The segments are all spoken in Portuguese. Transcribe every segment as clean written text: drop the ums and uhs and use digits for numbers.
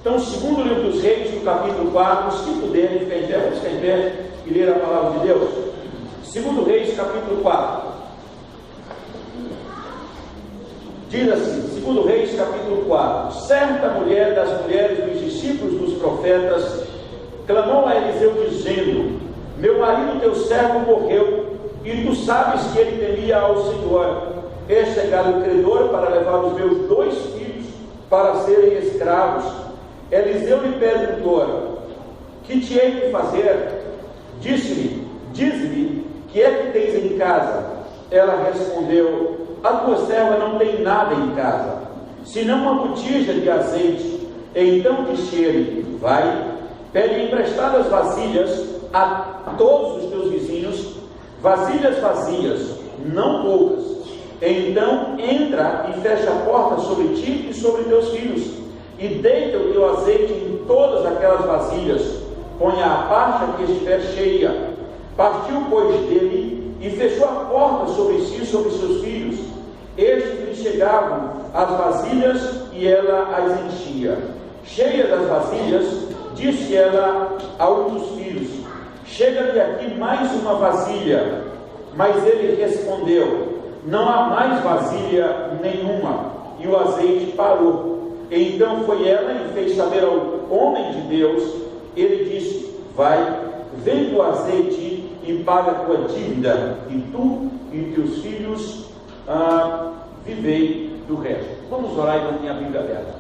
Então, segundo livro dos Reis, no capítulo 4, se puderem, ficar em pé, vamos ficar em pé e ler a palavra de Deus. Segundo Reis, capítulo 4. Diz assim, segundo Reis, capítulo 4. Certa mulher das mulheres dos discípulos dos profetas clamou a Eliseu dizendo: meu marido teu servo morreu, e tu sabes que ele temia ao Senhor. É chegado o credor para levar os meus 2 filhos para serem escravos. Eliseu lhe perguntou: que te hei de fazer? Disse-lhe: dize-me, que é que tens em casa? Ela respondeu: a tua serva não tem nada em casa, senão uma botija de azeite. Então disse ele: vai, pede emprestadas vasilhas a todos os teus vizinhos, vasilhas vazias, não poucas. Então entra e fecha a porta sobre ti e sobre teus filhos, e deita o teu azeite em todas aquelas vasilhas, ponha a parte que estiver cheia. Partiu, pois, dele, e fechou a porta sobre si e sobre seus filhos. Estes lhe chegavam as vasilhas, e ela as enchia. Cheia das vasilhas, disse ela a um dos filhos: chega-me aqui mais uma vasilha. Mas ele respondeu: não há mais vasilha nenhuma. E o azeite parou. Então foi ela e fez saber ao homem de Deus. Ele disse: vai, vende o azeite e paga a tua dívida, e tu e teus filhos vivei do resto. Vamos orar e manter a Bíblia aberta.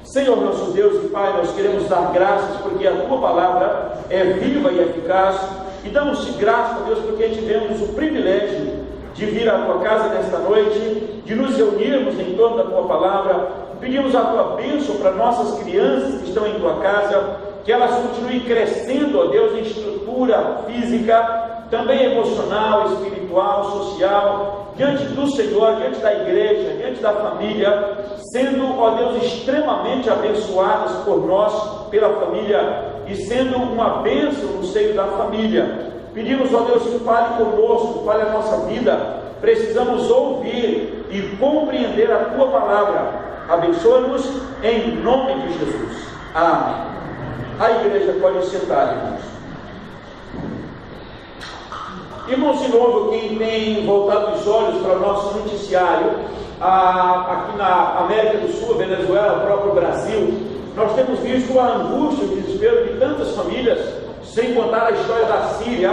Senhor nosso Deus e Pai, nós queremos dar graças porque a tua palavra é viva e eficaz, e damos-te graças, Deus, porque tivemos o privilégio de vir à tua casa nesta noite, de nos reunirmos em torno da tua palavra. Pedimos a tua bênção para nossas crianças que estão em tua casa, que elas continuem crescendo, ó Deus, em estrutura física, também emocional, espiritual, social, diante do Senhor, diante da igreja, diante da família, sendo, ó Deus, extremamente abençoadas por nós, pela família, e sendo uma bênção no seio da família. Pedimos, ó Deus, que fale conosco, fale a nossa vida. Precisamos ouvir e compreender a tua palavra. Abençoa-nos em nome de Jesus. Amém. A igreja pode sentar, irmãos. Irmãos, de novo, quem tem voltado os olhos para o nosso noticiário, aqui na América do Sul, Venezuela, o próprio Brasil, nós temos visto a angústia, o desespero de tantas famílias, sem contar a história da Síria,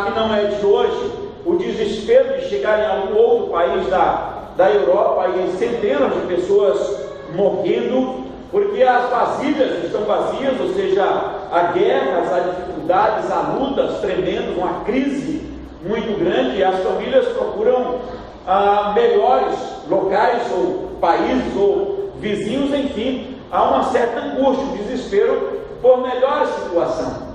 que não é de hoje, o desespero de chegar em algum outro país da Europa, e centenas de pessoas morrendo, porque as vasilhas estão vazias, ou seja, há guerras, há dificuldades, há lutas tremendas, uma crise muito grande, e as famílias procuram melhores locais, ou países, ou vizinhos, enfim, há uma certa angústia, um desespero por melhor situação.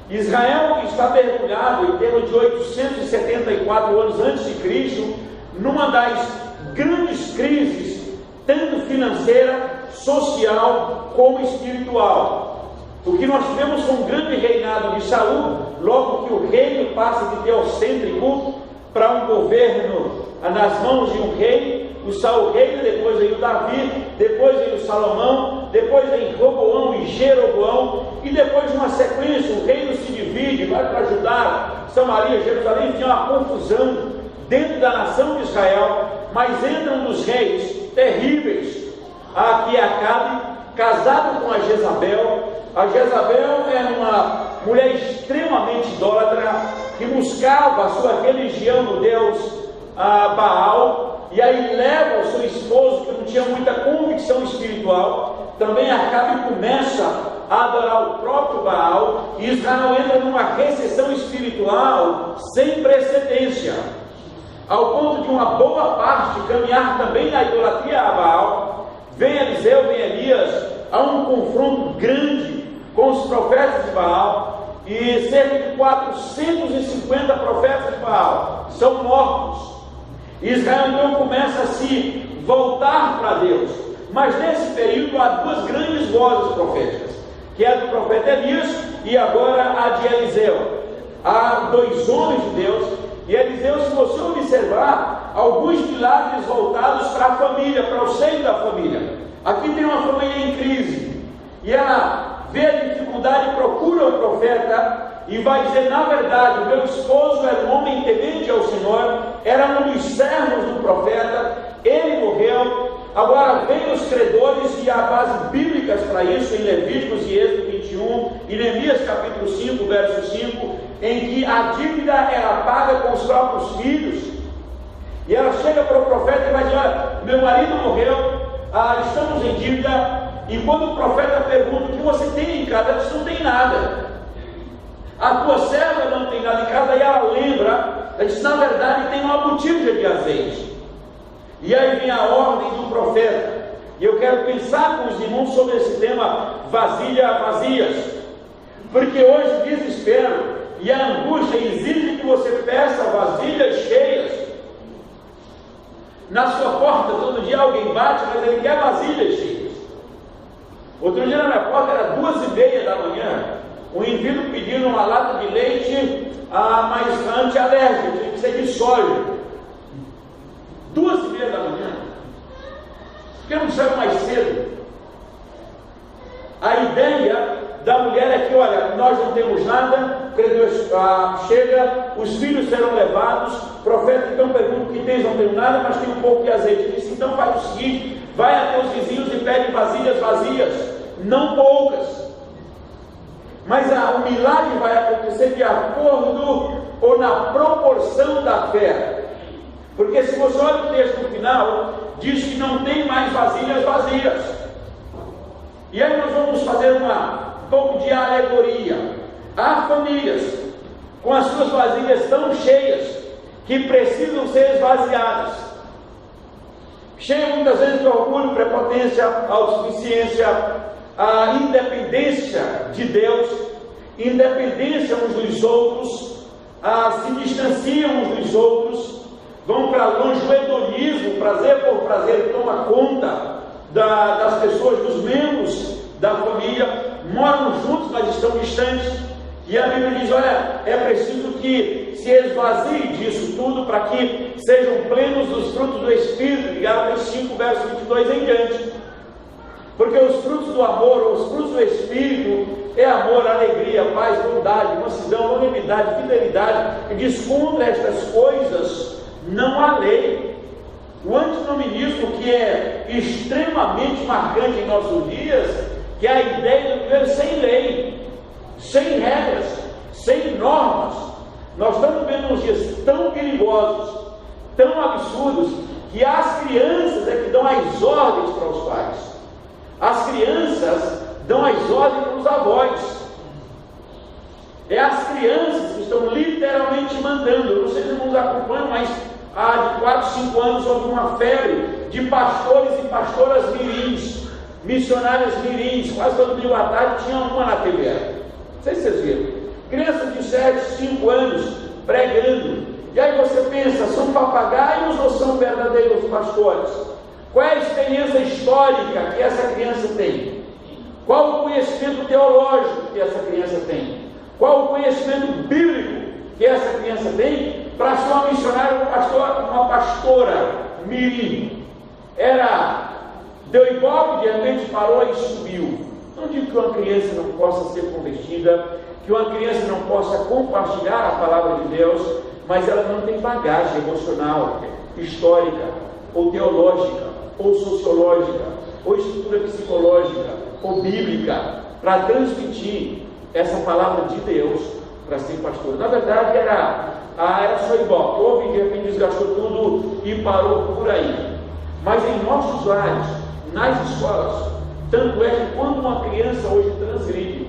Israel está mergulhado em termos de 874 anos antes de Cristo, numa das grandes crises, tanto financeira, social como espiritual. O que nós tivemos com o grande reinado de Saul, logo que o reino passa de teocêntrico para um governo nas mãos de um rei, o Saul reina, depois vem o Davi, depois vem o Salomão, depois vem Roboão e Jeroboão, e depois de uma sequência o reino se divide, vai para Judá, Samaria, Jerusalém, tinha uma confusão dentro da nação de Israel, mas entram dos reis terríveis, aqui é Acabe, casado com a Jezabel. A Jezabel era uma mulher extremamente idólatra, que buscava a sua religião no deus Baal, e aí leva o seu esposo, que não tinha muita convicção espiritual. Também Acabe começa a adorar o próprio Baal, e Israel entra numa recessão espiritual sem precedência, ao ponto de uma boa parte caminhar também na idolatria a Baal. Vem Eliseu, vem Elias, há um confronto grande com os profetas de Baal, e cerca de 450 profetas de Baal são mortos. Israel então começa a se voltar para Deus, mas nesse período há duas grandes vozes proféticas, que é a do profeta Elias e agora a de Eliseu. Há dois homens de Deus, e Eliseu, se você observar, alguns milagres voltados para a família, para o seio da família. Aqui tem uma família em crise, e ela vê a dificuldade e procura o profeta, e vai dizer: na verdade, o meu esposo era um homem temente ao Senhor, era um dos servos do profeta, ele morreu. Agora vem os credores, e há bases bíblicas para isso em Levíticos e Êxodo 21, e Neemias capítulo 5, verso 5, em que a dívida era paga com os próprios filhos. E ela chega para o profeta e vai dizer: olha, meu marido morreu, estamos em dívida. E quando o profeta pergunta: o que você tem em casa? Ela diz: não tem nada. A tua serva não tem nada em casa. E ela lembra, ela diz: na verdade tem uma botija de azeite. E aí vem a ordem do profeta. E eu quero pensar com os irmãos sobre esse tema, vazias. Porque hoje o desespero e a angústia exigem que você peça vasilhas cheias. Na sua porta todo dia alguém bate, mas ele quer vasilhas cheias. Outro dia na minha porta era 2h30 da manhã, um indivíduo pedindo uma lata de leite, mas antialérgico, tinha que ser de soja. 2h30 da manhã. Por que não saiu mais cedo? A ideia da mulher é que: olha, nós não temos nada, o credor chega, os filhos serão levados. O profeta então pergunta: o que tens? Não tenho nada, mas tenho um pouco de azeite. Ele disse: então faz o seguinte, vai até os vizinhos e pede vasilhas vazias, não poucas. Mas o milagre vai acontecer de acordo ou na proporção da fé. Porque se você olha o texto no final, diz que não tem mais vasilhas vazias. E aí nós vamos fazer um pouco de alegoria. Há famílias com as suas vasilhas tão cheias que precisam ser esvaziadas. Cheias muitas vezes de orgulho, prepotência, autossuficiência, a independência de Deus, independência uns dos outros, se distanciam uns dos outros, vão para longe, o hedonismo, prazer por prazer, toma conta das pessoas, dos membros da família, moram juntos, mas estão distantes. E a Bíblia diz: olha, é preciso que se esvazie disso tudo para que sejam plenos dos frutos do Espírito, Gálatas 5, verso 22 em diante. Porque os frutos do amor, os frutos do Espírito, é amor, alegria, paz, bondade, mansidão, longanimidade, fidelidade. E diz: contra estas coisas não há lei. O antinomianismo, que é extremamente marcante em nossos dias, que é a ideia de viver sem lei, sem regras, sem normas. Nós estamos vendo uns dias tão perigosos, tão absurdos, que as crianças é que dão as ordens para os pais. As crianças dão as ordens para os avós. É as crianças que estão literalmente mandando. Eu não sei se os irmãos acompanham, mas há de 4, 5 anos houve uma febre de pastores e pastoras mirins, missionárias mirins. Quase todo dia à tarde tinha uma na TV. Não sei se vocês viram. Crianças de 7, 5 anos pregando. E aí você pensa: são papagaios ou são verdadeiros pastores? Qual é a experiência histórica que essa criança tem? Qual o conhecimento teológico que essa criança tem? Qual o conhecimento bíblico que essa criança tem para ser uma missionária, uma pastora mirim? Deu ibope, de repente parou e subiu. Não digo que uma criança não possa ser convertida, que uma criança não possa compartilhar a palavra de Deus, mas ela não tem bagagem emocional, histórica, ou teológica, ou sociológica, ou estrutura psicológica, ou bíblica, para transmitir essa palavra de Deus para ser pastor. Na verdade era só ibope, houve, de repente desgastou tudo e parou por aí. Mas em nossos lares, nas escolas, tanto é que quando uma criança hoje transgride,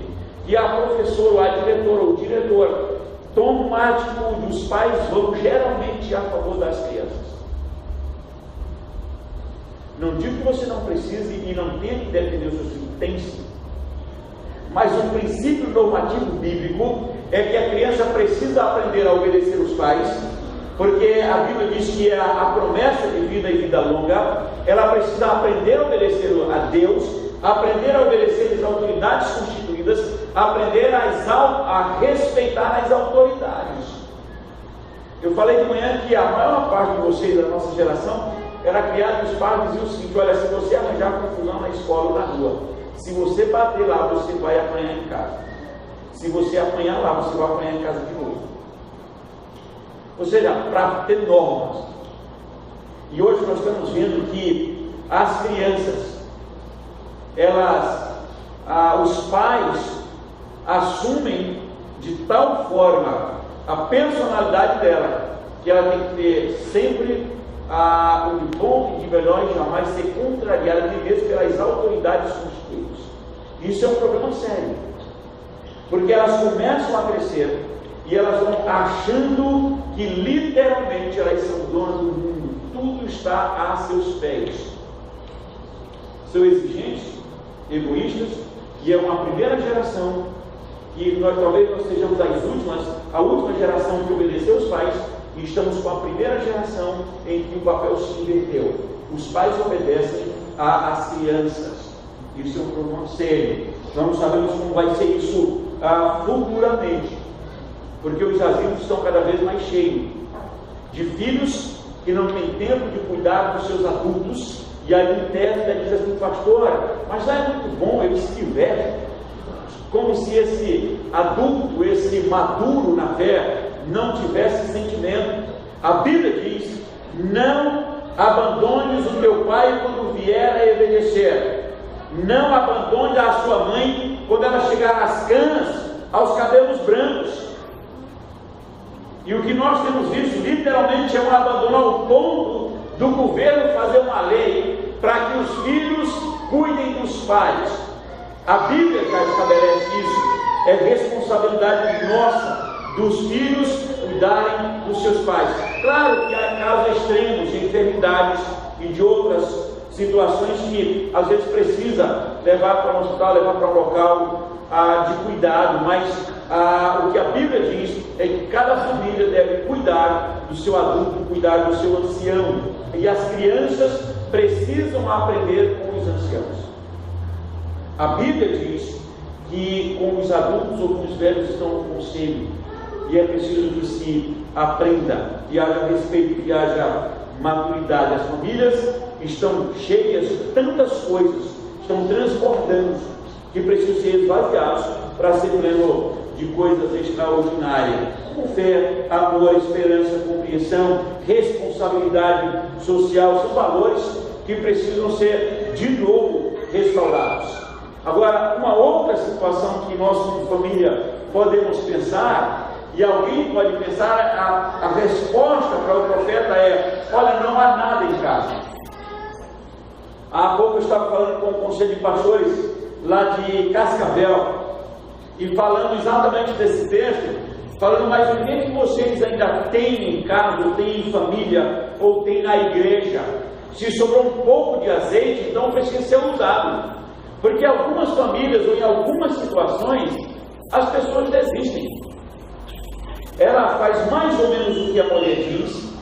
e a professora, ou a diretora, ou o diretor toma uma atitude, os pais vão geralmente a favor das crianças. Não digo que você não precise e não tenha que defender os seus filhos, tem sim. Mas o princípio normativo bíblico é que a criança precisa aprender a obedecer os pais, porque a Bíblia diz que a promessa de vida e vida longa, ela precisa aprender a obedecer a Deus, aprender a obedecer as autoridades constituídas, aprender a respeitar as autoridades. Eu falei de manhã que a maior parte de vocês, da nossa geração, era criado, os pais diziam o seguinte: olha, se você arranjar confusão na escola ou na rua, se você bater lá, você vai apanhar em casa. Se você apanhar lá, você vai apanhar em casa de novo. Ou seja, para ter normas. E hoje nós estamos vendo que as crianças, os pais assumem de tal forma a personalidade dela, que ela tem que ter sempre o de bom e de melhor e jamais ser contrariada de vez pelas autoridades constituídas. Isso é um problema sério, porque elas começam a crescer e elas vão achando que literalmente elas são donas do mundo, tudo está a seus pés. São exigentes, egoístas, e é uma primeira geração, e talvez nós sejamos a última geração que obedeceu os pais, e estamos com a primeira geração em que o papel se inverteu. Os pais obedecem às crianças. Isso é um problema sério. Nós não sabemos como vai ser isso futuramente, porque os asilos estão cada vez mais cheios de filhos que não têm tempo de cuidar dos seus adultos, e aí interna diz assim: pastor, mas lá é muito bom, eles se divertem, como se esse adulto, esse maduro na fé, não tivesse sentimento. A Bíblia diz: não abandones o teu pai quando vier a envelhecer, não abandone a sua mãe quando ela chegar às canas, aos cabelos brancos. E o que nós temos visto literalmente é um abandono ao ponto do governo fazer uma lei para que os filhos cuidem dos pais. A Bíblia já estabelece isso. É responsabilidade nossa, dos filhos cuidarem dos seus pais. Claro que há casos extremos de enfermidades e de outras situações que às vezes precisa levar para um hospital, levar para um local de cuidado, mas o que a Bíblia diz é que cada família deve cuidar do seu adulto, cuidar do seu ancião, e as crianças precisam aprender com os anciãos. A Bíblia diz que com os adultos ou com os velhos estão no conselho, e é preciso que se aprenda, que haja respeito, que haja maturidade. As famílias estão cheias de tantas coisas, estão transbordando, que precisam ser esvaziados para ser pleno de coisas extraordinárias, como fé, amor, esperança, compreensão, responsabilidade social. São valores que precisam ser de novo restaurados. Agora, uma outra situação que nós como família podemos pensar, e alguém pode pensar, a resposta para o profeta é: olha, não há nada em casa. Há pouco eu estava falando com o conselho de pastores lá de Cascavel, e falando exatamente desse texto, falando: mas o que vocês ainda têm em casa, ou têm em família, ou têm na igreja? Se sobrou um pouco de azeite, então precisa ser usado. Porque em algumas famílias, ou em algumas situações, as pessoas desistem. Ela faz mais ou menos o que a mulher diz,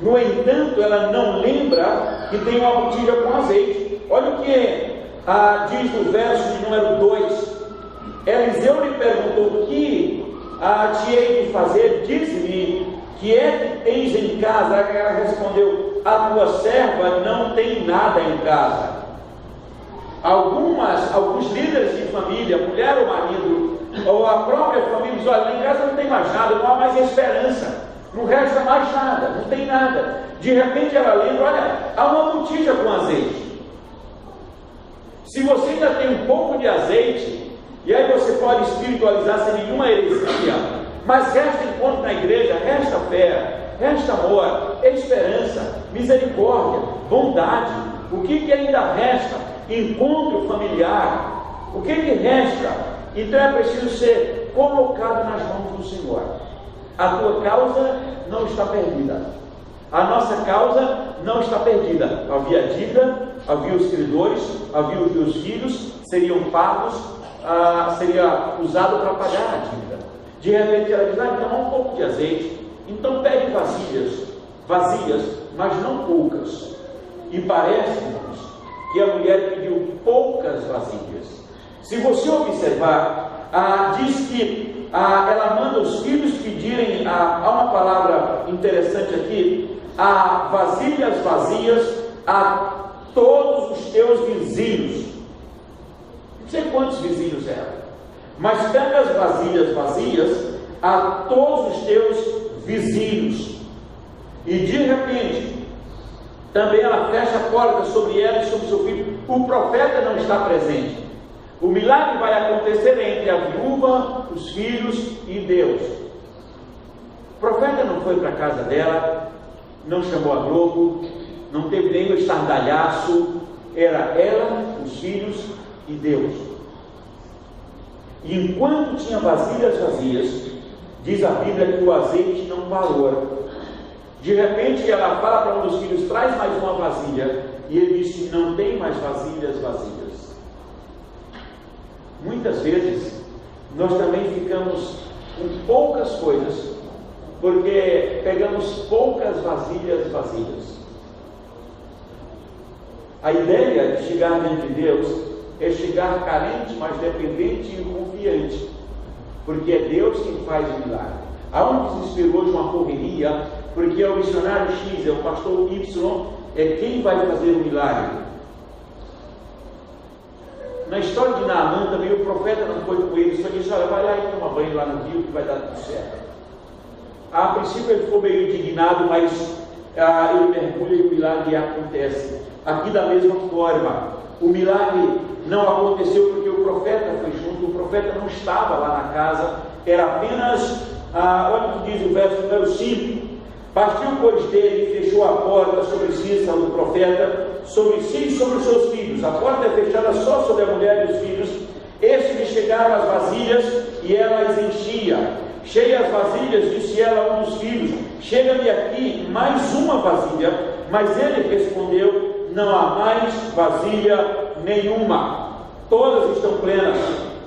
no entanto, ela não lembra que tem uma botija com azeite. Olha o que diz no verso de número 2. Eliseu lhe perguntou: o que te hei de fazer? Diz-me, que é que tens em casa? Ela respondeu: a tua serva não tem nada em casa. Alguns líderes de família, mulher ou marido, ou a própria família, diz: olha, em casa não tem mais nada, não há mais esperança, não resta mais nada, não tem nada. De repente ela lembra: olha, há uma botija com azeite. Se você ainda tem um pouco de azeite, e aí você pode espiritualizar sem nenhuma heresia, mas resta encontro na igreja, resta fé, resta amor, esperança, misericórdia, bondade. O que ainda resta? Encontro familiar. O que resta? Então é preciso ser colocado nas mãos do Senhor. A tua causa não está perdida. A nossa causa não está perdida. Havia dívida, havia os credores, havia os meus filhos, seriam pagos, seria usado para pagar a dívida. De repente ela diz: então há um pouco de azeite, então pegue vazias, mas não poucas. E parece-nos que a mulher pediu poucas vasilhas. Se você observar, diz que ela manda os filhos pedirem, há uma palavra interessante aqui, vasilhas vazias a todos os teus vizinhos. sei quantos vizinhos eram, mas pega as vasilhas vazias a todos os teus vizinhos. E de repente, também ela fecha a porta sobre ela e sobre seu filho. O profeta não está presente. O milagre vai acontecer entre a viúva, os filhos e Deus. O profeta não foi para a casa dela, não chamou a Globo, não teve nenhum estardalhaço. Era ela, os filhos e Deus. E enquanto tinha vasilhas vazias, diz a Bíblia que o azeite não parou. De repente ela fala para um dos filhos: traz mais uma vasilha. E ele disse: não tem mais vasilhas vazias. Muitas vezes nós também ficamos com poucas coisas, porque pegamos poucas vasilhas vazias. A ideia de chegar diante de Deus é chegar carente, mas dependente e confiante, porque é Deus quem faz o milagre. Há um desespero hoje, uma correria, porque é o missionário X, é o pastor Y, é quem vai fazer o milagre. Na história de Naamã também, o profeta não foi com ele, só disse: olha, vai lá e toma banho lá no rio que vai dar tudo certo. A princípio ele ficou meio indignado, mas ele mergulha e o milagre acontece. Aqui da mesma forma, o milagre não aconteceu porque o profeta foi junto, o profeta não estava lá na casa, era apenas, olha o que diz o verso número 5: partiu, pois, dele e fechou a porta sobre si, do profeta, sobre si e sobre os seus filhos. A porta é fechada só sobre a mulher e os filhos. Estes lhe chegaram as vasilhas e ela as enchia. Cheias as vasilhas, disse ela a um dos filhos: chega-me aqui mais uma vasilha. Mas ele respondeu: não há mais vasilha nenhuma, todas estão plenas.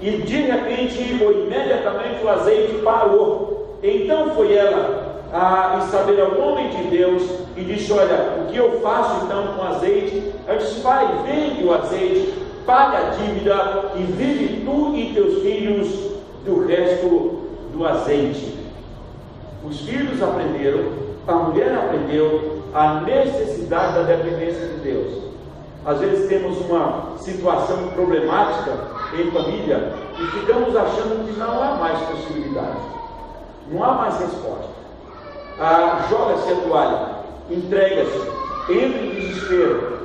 E de repente, ou imediatamente, o azeite parou. Então foi ela a saber ao homem de Deus e disse: olha, o que eu faço então com o azeite? Eu disse: vai, vende o azeite, paga a dívida e vive tu e teus filhos do resto do azeite. Os filhos aprenderam, a mulher aprendeu a necessidade da dependência de Deus. Às vezes temos uma situação problemática em família e ficamos achando que não há mais possibilidade, não há mais resposta. Joga-se a toalha, entrega-se, entra em desespero.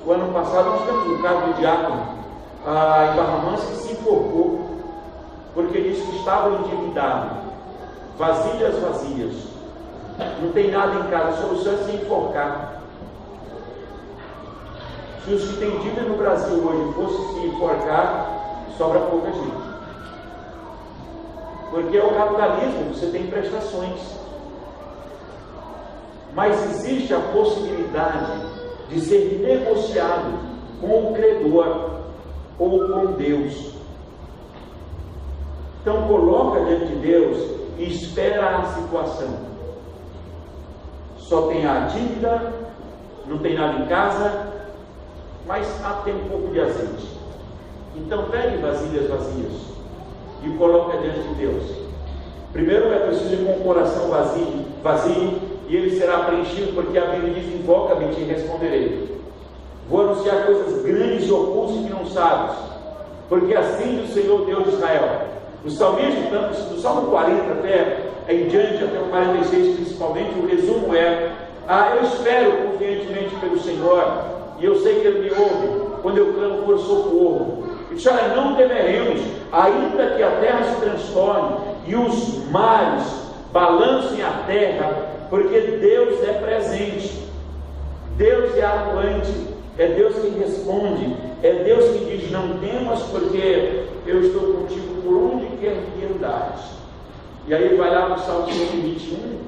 O ano passado nós temos um caso de diácono em Barra Mansa que se enforcou porque disse que estava endividado, vasilhas vazias, não tem nada em casa, a solução é se enforcar. Se os que têm dívida no Brasil hoje fossem se enforcar, sobra pouca gente, porque é o capitalismo, você tem prestações. Mas existe a possibilidade de ser negociado com o credor ou com Deus. Então coloca diante de Deus e espera a situação. Só tem a dívida, não tem nada em casa, mas tem um pouco de azeite. Então pegue vasilhas vazias e coloca diante de Deus. Primeiro é preciso ir com o coração vazio, e ele será preenchido, porque a Bíblia diz: invoca-me e te responderei. Vou anunciar coisas grandes e ocultas que não sabes, porque assim diz o Senhor Deus de Israel. O salmista, tanto do Salmo 40 até em diante, até o 46 principalmente, o resumo é: eu espero confiantemente pelo Senhor, e eu sei que Ele me ouve quando eu clamo por socorro. E disse: olha, não temeremos, ainda que a terra se transtorne e os mares balancem a terra, porque Deus é presente, Deus é atuante, é Deus quem responde, é Deus que diz: não temas, porque eu estou contigo por onde quer que andares. E aí ele vai lá no Salmo 121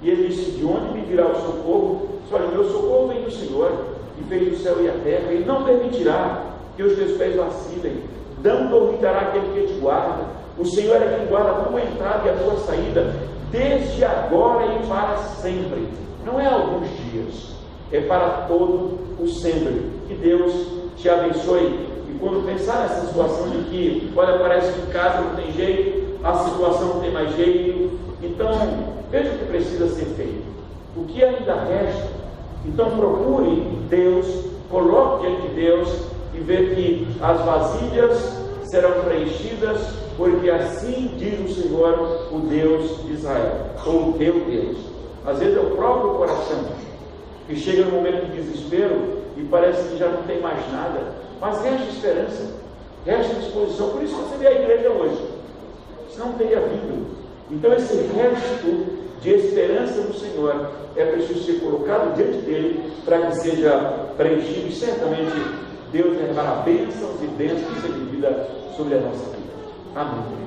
e ele disse: de onde me virá o socorro? Olha, meu socorro vem do Senhor, que fez o céu e a terra. Ele não permitirá que os teus pés vacilem, não dormitará aquele que te guarda. O Senhor é quem guarda a tua entrada e a tua saída, desde agora e para sempre. Não é alguns dias, é para todo o sempre. Que Deus te abençoe. E quando pensar nessa situação de que, olha, parece que em casa não tem jeito, a situação não tem mais jeito, então veja o que precisa ser feito, o que ainda resta. Então procure Deus, coloque diante de Deus e ver que as vasilhas serão preenchidas, porque assim diz o Senhor, o Deus de Israel, ou o teu Deus. Às vezes é o próprio coração que chega no momento de desespero e parece que já não tem mais nada, mas resta esperança, resta disposição. Por isso você vê a igreja hoje, senão não teria vindo. Então esse resto de esperança no Senhor é preciso ser colocado diante dele para que seja preenchido, e certamente Deus derramará bênçãos e bênçãos de vida sobre a nossa vida. Amém.